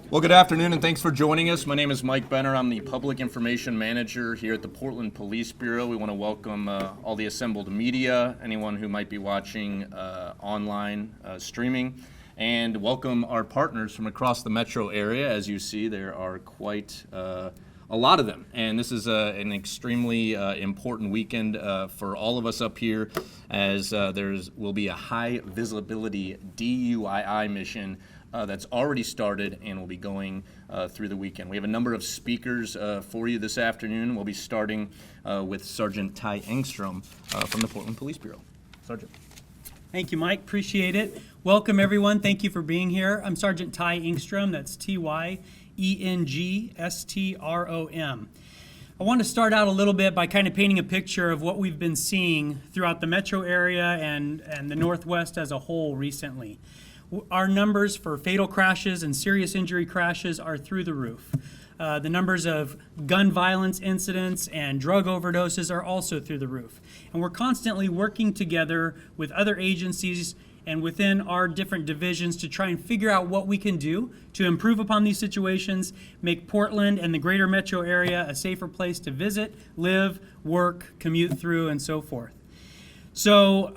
Well, good afternoon, and thanks for joining us. My name is Mike Benner. I'm the Public Information Manager here at the Portland Police Bureau. We want to welcome all the assembled media, anyone who might be watching online streaming, and welcome our partners from across the metro area. As you see, there are quite a lot of them, and this is an extremely important weekend for all of us up here, as will be a high visibility DUII mission that's already started and will be going through the weekend. We have a number of speakers for you this afternoon. We'll be starting with Sergeant Ty Ingstrom from the Portland Police Bureau. Sergeant. Thank you, Mike. Appreciate it. Welcome, everyone. Thank you for being here. I'm Sergeant Ty Ingstrom. That's T-Y-E-N-G-S-T-R-O-M. I want to start out a little bit by kind of painting a picture of what we've been seeing throughout the metro area and the Northwest as a whole recently. Our numbers for fatal crashes and serious injury crashes are through the roof. The numbers of gun violence incidents and drug overdoses are also through the roof. And we're constantly working together with other agencies and within our different divisions to try and figure out what we can do to improve upon these situations, make Portland and the greater metro area a safer place to visit, live, work, commute through, and so forth. So,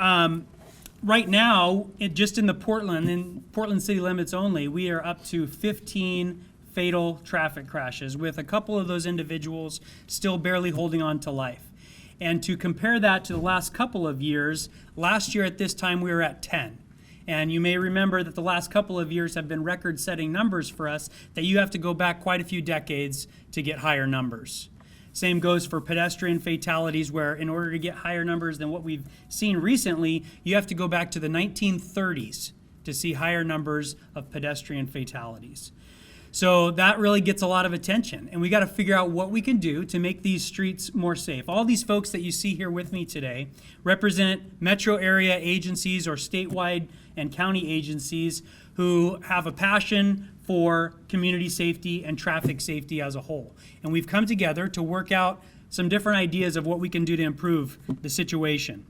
right now, just in Portland city limits only, we are up to 15 fatal traffic crashes, with a couple of those individuals still barely holding on to life. And to compare that to the last couple of years, last year at this time we were at 10. And you may remember that the last couple of years have been record-setting numbers for us, that you have to go back quite a few decades to get higher numbers. Same goes for pedestrian fatalities, where in order to get higher numbers than what we've seen recently, you have to go back to the 1930s to see higher numbers of pedestrian fatalities. So that really gets a lot of attention, and we got to figure out what we can do to make these streets more safe. All these folks that you see here with me today represent metro area agencies or statewide and county agencies who have a passion for community safety and traffic safety as a whole. And we've come together to work out some different ideas of what we can do to improve the situation.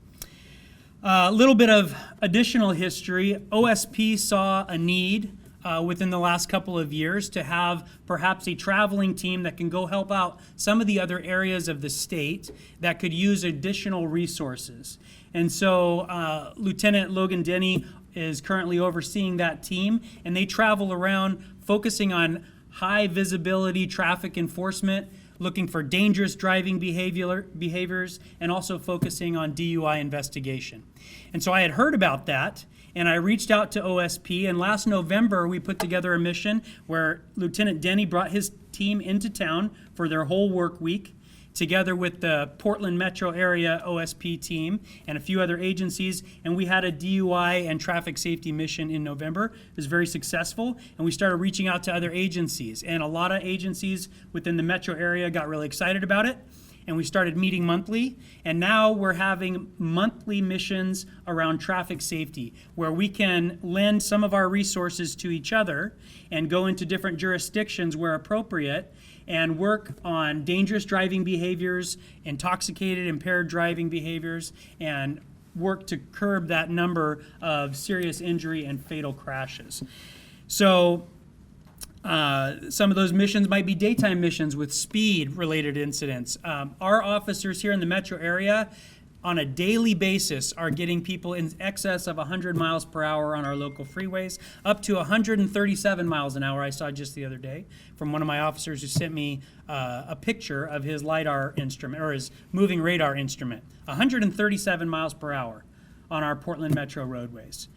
A little bit of additional history. OSP saw a need within the last couple of years to have perhaps a traveling team that can go help out some of the other areas of the state that could use additional resources. And so Lieutenant Logan Denny is currently overseeing that team, and they travel around focusing on high visibility traffic enforcement, looking for dangerous driving behaviors, and also focusing on DUI investigation. And so I had heard about that, and I reached out to OSP, and last November we put together a mission where Lieutenant Denny brought his team into town for their whole work week, together with the Portland metro area OSP team and a few other agencies, and we had a DUI and traffic safety mission in November. It was very successful, and we started reaching out to other agencies, and a lot of agencies within the metro area got really excited about it, and we started meeting monthly, and now we're having monthly missions around traffic safety, where we can lend some of our resources to each other and go into different jurisdictions where appropriate and work on dangerous driving behaviors, intoxicated, impaired driving behaviors, and work to curb that number of serious injury and fatal crashes. So some of those missions might be daytime missions with speed-related incidents. Our officers here in the metro area on a daily basis are getting people in excess of 100 miles per hour on our local freeways, up to 137 miles an hour I saw just the other day from one of my officers who sent me a picture of his LiDAR instrument, or his moving radar instrument. 137 miles per hour on our Portland metro roadways.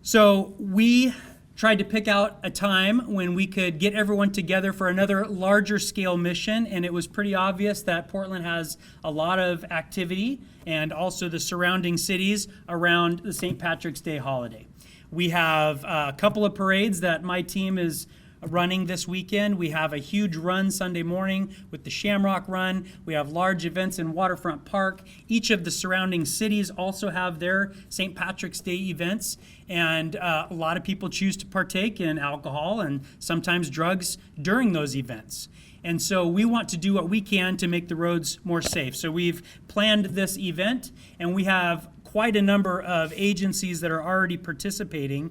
So we tried to pick out a time when we could get everyone together for another larger scale mission, and it was pretty obvious that Portland has a lot of activity and also the surrounding cities around the St. Patrick's Day holiday. We have a couple of parades that my team is running this weekend. We have a huge run Sunday morning with the Shamrock Run. We have large events in Waterfront Park. Each of the surrounding cities also have their St. Patrick's Day events, and a lot of people choose to partake in alcohol and sometimes drugs during those events. And so we want to do what we can to make the roads more safe. So we've planned this event, and we have quite a number of agencies that are already participating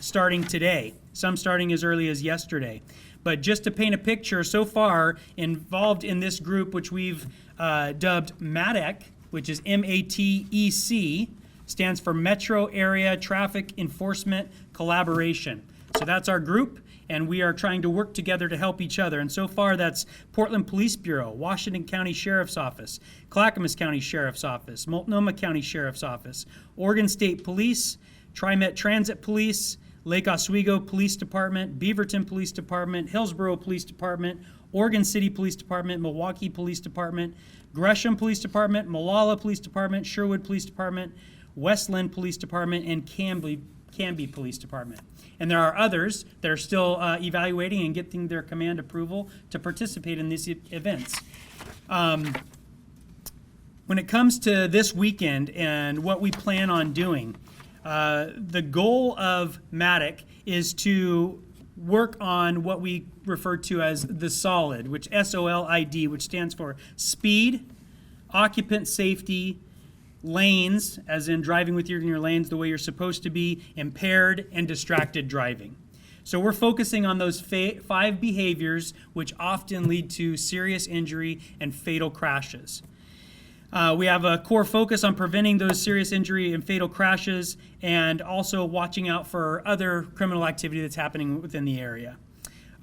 starting today, some starting as early as yesterday. But just to paint a picture, so far involved in this group, which we've dubbed MATEC, which is MATEC, stands for Metro Area Traffic Enforcement Collaboration. So that's our group, and we are trying to work together to help each other. And so far, that's Portland Police Bureau, Washington County Sheriff's Office, Clackamas County Sheriff's Office, Multnomah County Sheriff's Office, Oregon State Police, TriMet Transit Police, Lake Oswego Police Department, Beaverton Police Department, Hillsborough Police Department, Oregon City Police Department, Milwaukee Police Department, Gresham Police Department, Molalla Police Department, Sherwood Police Department, Westland Police Department, and Canby Police Department. And there are others that are still evaluating and getting their command approval to participate in these events. When it comes to this weekend and what we plan on doing, the goal of MATEC is to work on what we refer to as the SOLID, which SOLID, which stands for speed, occupant safety, lanes, as in driving with your lanes the way you're supposed to be, impaired, and distracted driving. So we're focusing on those 5 behaviors which often lead to serious injury and fatal crashes. We have a core focus on preventing those serious injury and fatal crashes, and also watching out for other criminal activity that's happening within the area.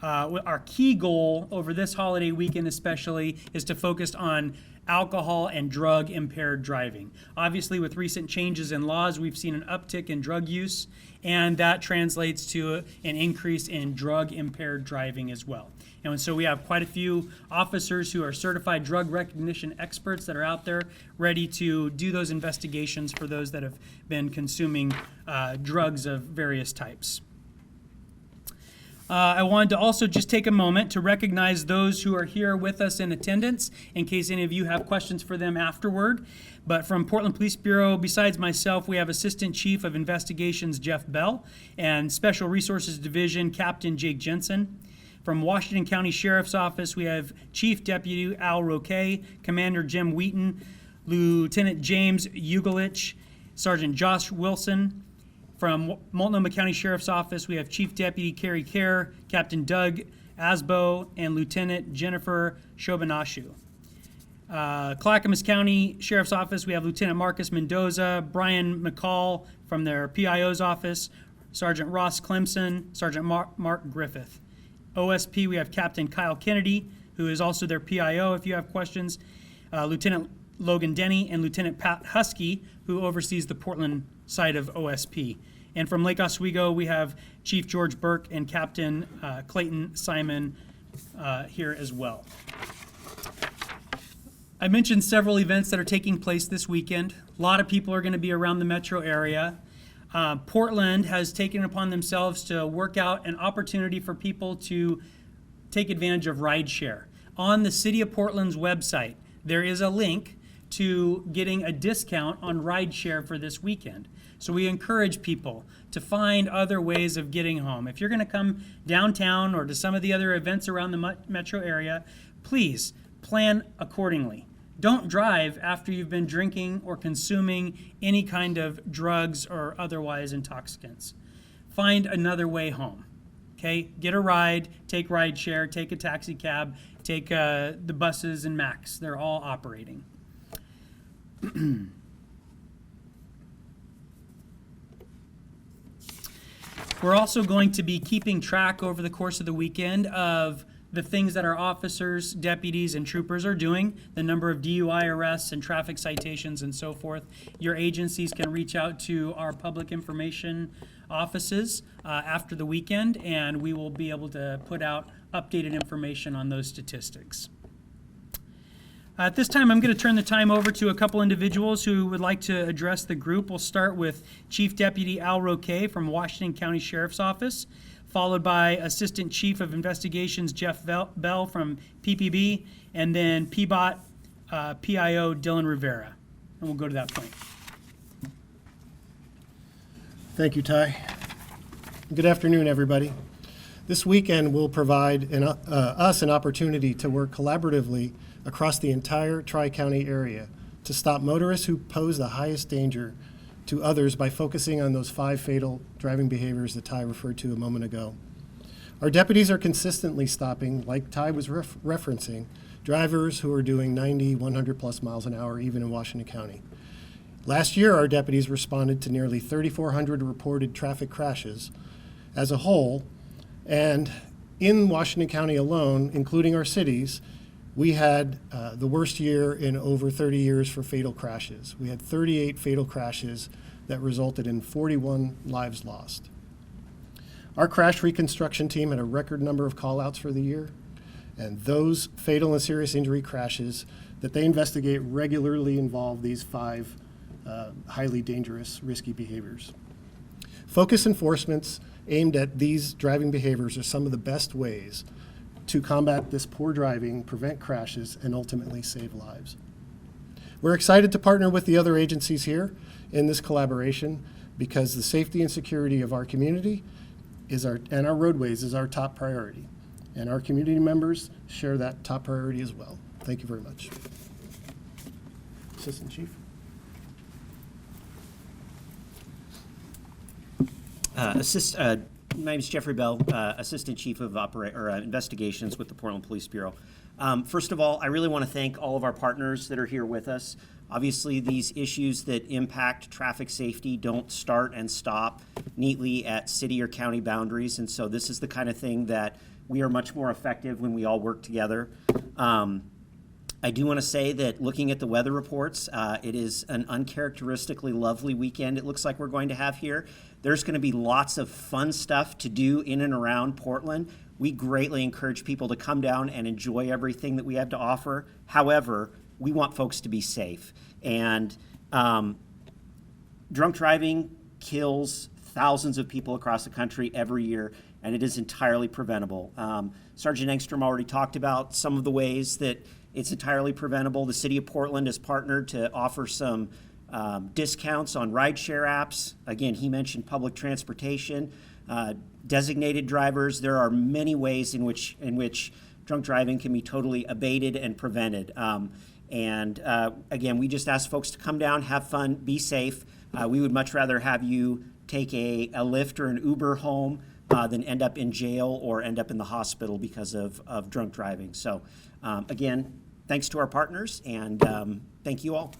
Our key goal over this holiday weekend especially is to focus on alcohol and drug impaired driving. Obviously, with recent changes in laws, we've seen an uptick in drug use, and that translates to an increase in drug impaired driving as well. And so we have quite a few officers who are certified drug recognition experts that are out there ready to do those investigations for those that have been consuming drugs of various types. I wanted to also just take a moment to recognize those who are here with us in attendance, in case any of you have questions for them afterward. But from Portland Police Bureau, besides myself, we have Assistant Chief of Investigations Jeff Bell and Special Resources Division Captain Jake Jensen. From Washington County Sheriff's Office, we have Chief Deputy Al Roque, Commander Jim Wheaton, Lieutenant James Ugalich, Sergeant Josh Wilson. From Multnomah County Sheriff's Office, we have Chief Deputy Kerry Kerr, Captain Doug Asbo, and Lieutenant Jennifer Shobinashu. Clackamas County Sheriff's Office, we have Lieutenant Marcus Mendoza, Brian McCall from their PIO's office, Sergeant Ross Clemson, Sergeant Mark Griffith. OSP, we have Captain Kyle Kennedy, who is also their PIO if you have questions, Lieutenant Logan Denny, and Lieutenant Pat Husky, who oversees the Portland side of OSP. And from Lake Oswego, we have Chief George Burke and Captain Clayton Simon here as well. I mentioned several events that are taking place this weekend. A lot of people are going to be around the metro area. Portland has taken it upon themselves to work out an opportunity for people to take advantage of rideshare. On the City of Portland's website, there is a link to getting a discount on rideshare for this weekend. So we encourage people to find other ways of getting home. If you're going to come downtown or to some of the other events around the metro area, please plan accordingly. Don't drive after you've been drinking or consuming any kind of drugs or otherwise intoxicants. Find another way home. Okay? Get a ride, take rideshare, take a taxi cab, take the buses and Max. They're all operating. We're also going to be keeping track over the course of the weekend of the things that our officers, deputies, and troopers are doing, the number of DUI arrests and traffic citations and so forth. Your agencies can reach out to our public information offices after the weekend, and we will be able to put out updated information on those statistics. At this time, I'm going to turn the time over to a couple individuals who would like to address the group. We'll start with Chief Deputy Al Roque from Washington County Sheriff's Office, followed by Assistant Chief of Investigations Jeff Bell from PPB, and then PBOT PIO Dylan Rivera. And we'll go to that point. Thank you, Ty. Good afternoon, everybody. This weekend will provide us an opportunity to work collaboratively across the entire Tri-County area to stop motorists who pose the highest danger to others by focusing on those 5 fatal driving behaviors that Ty referred to a moment ago. Our deputies are consistently stopping, like Ty was referencing, drivers who are doing 90, 100 plus miles an hour, even in Washington County. Last year, our deputies responded to nearly 3,400 reported traffic crashes as a whole, and in Washington County alone, including our cities, we had the worst year in over 30 years for fatal crashes. We had 38 fatal crashes that resulted in 41 lives lost. Our crash reconstruction team had a record number of call-outs for the year, and those fatal and serious injury crashes that they investigate regularly involve these 5 highly dangerous, risky behaviors. Focus enforcements aimed at these driving behaviors are some of the best ways to combat this poor driving, prevent crashes, and ultimately save lives. We're excited to partner with the other agencies here in this collaboration because the safety and security of our community and our roadways is our top priority. And our community members share that top priority as well. Thank you very much. Assistant Chief. My name is Jeffrey Bell, Assistant Chief of Investigations with the Portland Police Bureau. First of all, I really want to thank all of our partners that are here with us. Obviously, these issues that impact traffic safety don't start and stop neatly at city or county boundaries, and so this is the kind of thing that we are much more effective when we all work together. I do want to say that looking at the weather reports, it is an uncharacteristically lovely weekend it looks like we're going to have here. There's going to be lots of fun stuff to do in and around Portland. We greatly encourage people to come down and enjoy everything that we have to offer. However, we want folks to be safe. And drunk driving kills thousands of people across the country every year, and it is entirely preventable. Sergeant Ingstrom already talked about some of the ways that it's entirely preventable. The City of Portland has partnered to offer some discounts on rideshare apps. Again, he mentioned public transportation, designated drivers. There are many ways in which drunk driving can be totally abated and prevented. Again, we just ask folks to come down, have fun, be safe. We would much rather have you take a Lyft or an Uber home than end up in jail or end up in the hospital because of drunk driving. So again, thanks to our partners, and thank you all.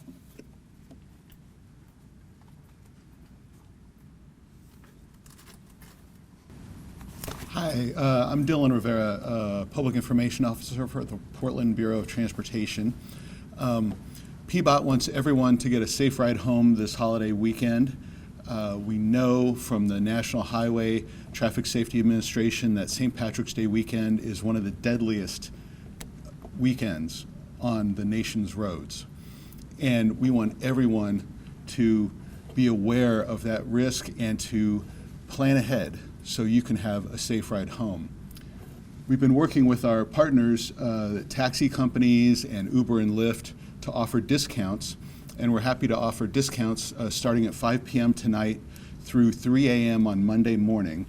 Hi, I'm Dylan Rivera, Public Information Officer for the Portland Bureau of Transportation. PBOT wants everyone to get a safe ride home this holiday weekend. We know from the National Highway Traffic Safety Administration that St. Patrick's Day weekend is one of the deadliest weekends on the nation's roads. And we want everyone to be aware of that risk and to plan ahead so you can have a safe ride home. We've been working with our partners, taxi companies and Uber and Lyft, to offer discounts, and we're happy to offer discounts starting at 5 p.m. tonight through 3 a.m. on Monday morning.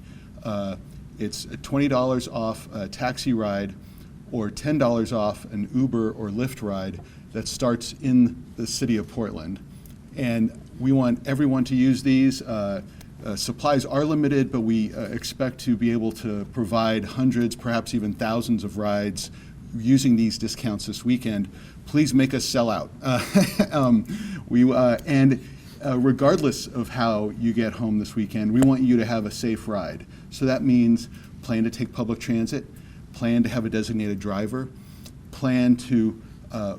It's $20 off a taxi ride or $10 off an Uber or Lyft ride that starts in the city of Portland. And we want everyone to use these. Supplies are limited, but we expect to be able to provide hundreds, perhaps even thousands of rides using these discounts this weekend. Please make us sell out. Regardless of how you get home this weekend, we want you to have a safe ride. So that means plan to take public transit, plan to have a designated driver, plan to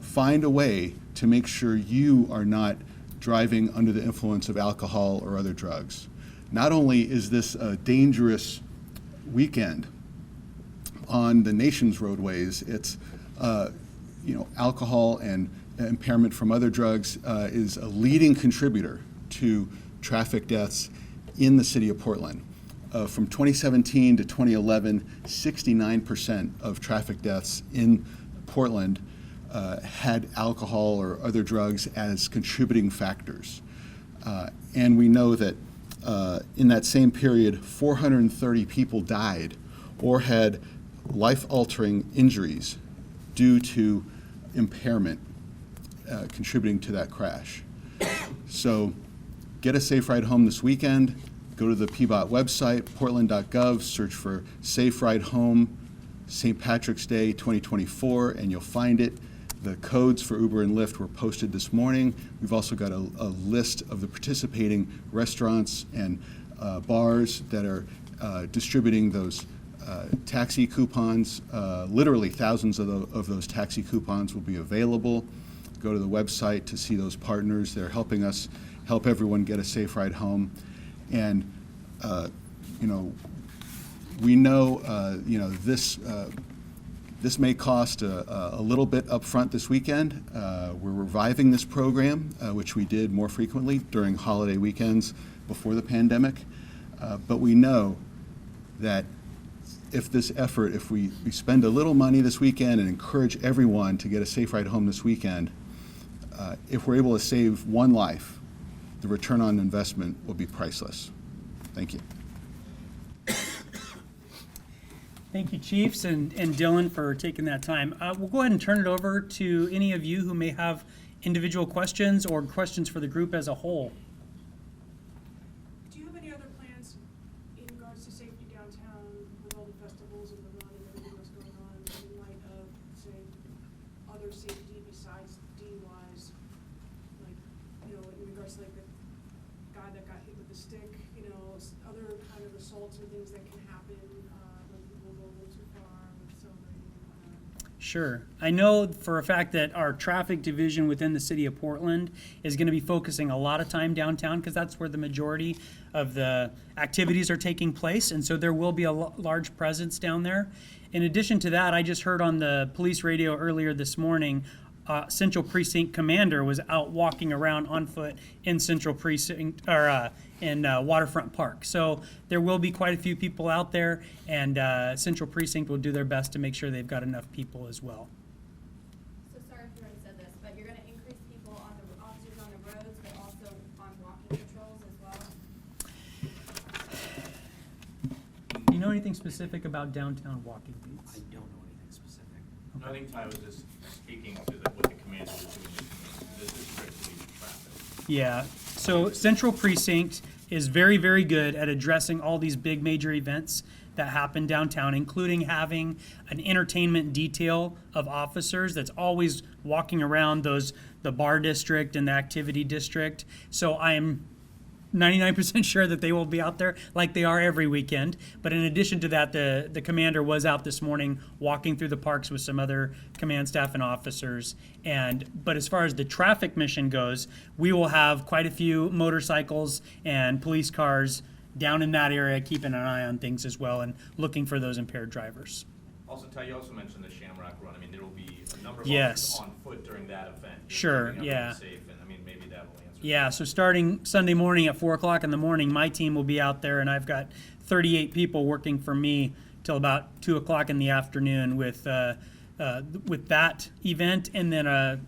find a way to make sure you are not driving under the influence of alcohol or other drugs. Not only is this a dangerous weekend on the nation's roadways, it's alcohol and impairment from other drugs is a leading contributor to traffic deaths in the city of Portland. From 2017 to 2011, 69% of traffic deaths in Portland had alcohol or other drugs as contributing factors. And we know that in that same period, 430 people died or had life-altering injuries due to impairment contributing to that crash. So get a safe ride home this weekend. Go to the PBOT website, portland.gov, search for Safe Ride Home St. Patrick's Day 2024, and you'll find it. The codes for Uber and Lyft were posted this morning. We've also got a list of the participating restaurants and bars that are distributing those taxi coupons. Literally thousands of those taxi coupons will be available. Go to the website to see those partners. They're helping us help everyone get a safe ride home. And, we know, this may cost a little bit upfront this weekend. We're reviving this program, which we did more frequently during holiday weekends before the pandemic. But we know that if we spend a little money this weekend and encourage everyone to get a safe ride home this weekend, if we're able to save one life, the return on investment will be priceless. Thank you. Thank you, Chiefs and Dylan, for taking that time. We'll go ahead and turn it over to any of you who may have individual questions or questions for the group as a whole. Do you have any other plans in regards to safety downtown with all the festivals and whatnot and everything that's going on in light of, say, other safety besides DUIs? Like, in regards to like the guy that got hit with the stick, other kind of assaults and things that can happen when people go a little too far with celebrating and whatnot? Sure. I know for a fact that our traffic division within the city of Portland is going to be focusing a lot of time downtown because that's where the majority of the activities are taking place. And so there will be a large presence down there. In addition to that, I just heard on the police radio earlier this morning, Central Precinct Commander was out walking around on foot in Central Precinct in Waterfront Park. So there will be quite a few people out there, and Central Precinct will do their best to make sure they've got enough people as well. So sorry if you already said this, but you're going to increase people on the officers on the roads, but also on walking patrols as well? Do you know anything specific about downtown walking beats? I don't know anything specific. I think Ty was just speaking to what the commander was doing. This is strictly traffic. Yeah, so Central Precinct is very, very good at addressing all these big major events that happen downtown, including having an entertainment detail of officers that's always walking around the bar district and the activity district. So I am 99% sure that they will be out there like they are every weekend. But in addition to that, the commander was out this morning walking through the parks with some other command staff and officers. But as far as the traffic mission goes, we will have quite a few motorcycles and police cars down in that area, keeping an eye on things as well and looking for those impaired drivers. Also, Ty, you also mentioned the Shamrock Run. I mean, there will be a number of Yes. officers on foot during that event. Sure, keeping yeah. everyone safe, and I mean, maybe that will answer. Yeah, so starting Sunday morning at 4 o'clock in the morning, my team will be out there, and I've got 38 people working for me till about 2 o'clock in the afternoon with that event, and then a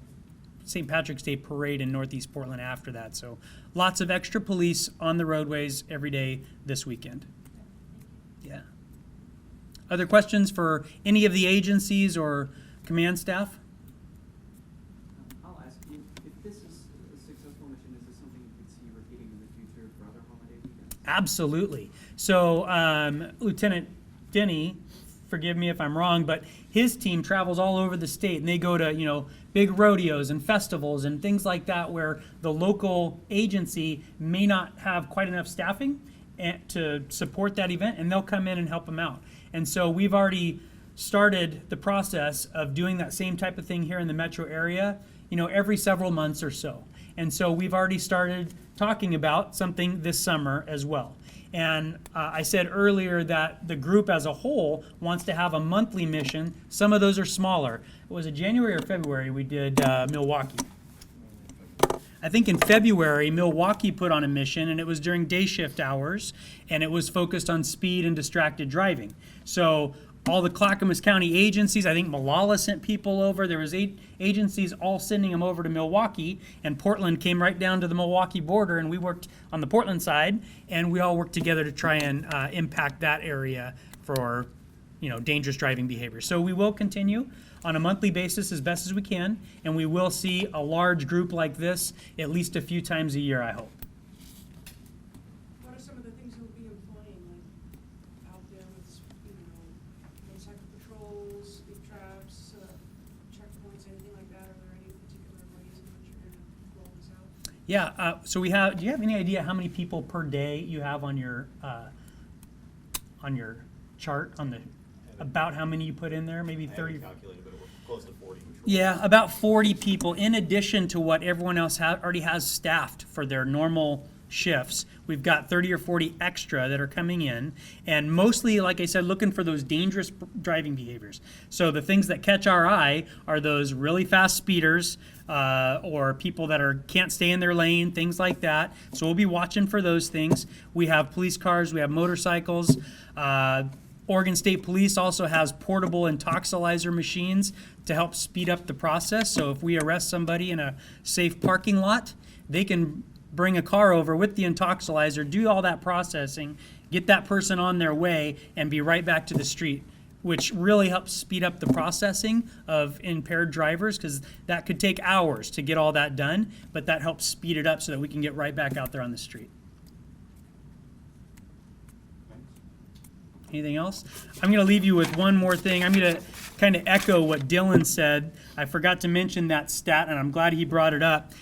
St. Patrick's Day parade in Northeast Portland after that. So lots of extra police on the roadways every day this weekend. Yeah. Other questions for any of the agencies or command staff? I'll ask you, if this is a successful mission, is this something you could see repeating in the future for other holiday weekends? Absolutely. So Lieutenant Denny, forgive me if I'm wrong, but his team travels all over the state, and they go to, big rodeos and festivals and things like that where the local agency may not have quite enough staffing to support that event, and they'll come in and help them out. And so we've already started the process of doing that same type of thing here in the metro area, every several months or so. And so we've already started talking about something this summer as well. And I said earlier that the group as a whole wants to have a monthly mission. Some of those are smaller. Was it January or February we did Milwaukee? I think in February, Milwaukee put on a mission, and it was during day shift hours, and it was focused on speed and distracted driving. So all the Clackamas County agencies, I think Malala sent people over. There was 8 agencies all sending them over to Milwaukee, and Portland came right down to the Milwaukee border, and we worked on the Portland side, and we all worked together to try and impact that area for, dangerous driving behavior. So we will continue on a monthly basis as best as we can, and we will see a large group like this at least a few times a year, I hope. Yeah, so we have, do you have any idea how many people per day you have on your chart, about how many you put in there, maybe 30? Calculated, but we're close to 40. Yeah, about 40 people, in addition to what everyone else already has staffed for their normal shifts. We've got 30 or 40 extra that are coming in, and mostly, like I said, looking for those dangerous driving behaviors. So the things that catch our eye are those really fast speeders, or people that can't stay in their lane, things like that. So we'll be watching for those things. We have police cars, we have motorcycles. Oregon State Police also has portable intoxilizer machines to help speed up the process. So if we arrest somebody in a safe parking lot, they can bring a car over with the intoxilizer, do all that processing, get that person on their way, and be right back to the street, which really helps speed up the processing of impaired drivers, because that could take hours to get all that done, but that helps speed it up so that we can get right back out there on the street. Anything else? I'm going to leave you with one more thing. I'm going to kind of echo what Dylan said. I forgot to mention that stat, and I'm glad he brought it up.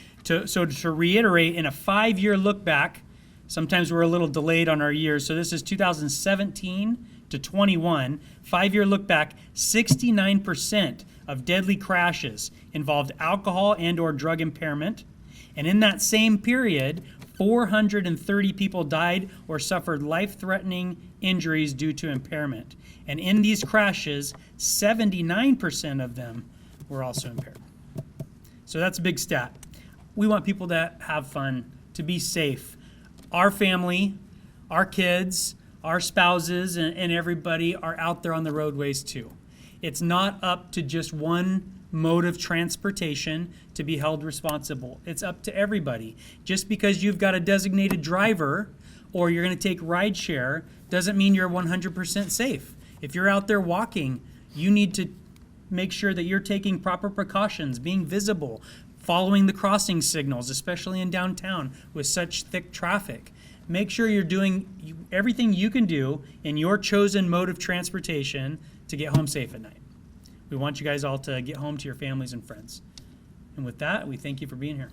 So to reiterate, in a 5-year look back, sometimes we're a little delayed on our years, so this is 2017 to 21, 5-year look back, 69% of deadly crashes involved alcohol and or drug impairment. And in that same period, 430 people died or suffered life-threatening injuries due to impairment. And in these crashes, 79% of them were also impaired. So that's a big stat. We want people to have fun, to be safe. Our family, our kids, our spouses, and everybody are out there on the roadways too. It's not up to just one mode of transportation to be held responsible. It's up to everybody. Just because you've got a designated driver or you're going to take ride share doesn't mean you're 100% safe. If you're out there walking, you need to make sure that you're taking proper precautions, being visible, following the crossing signals, especially in downtown with such thick traffic. Make sure you're doing everything you can do in your chosen mode of transportation to get home safe at night. We want you guys all to get home to your families and friends. And with that, we thank you for being here.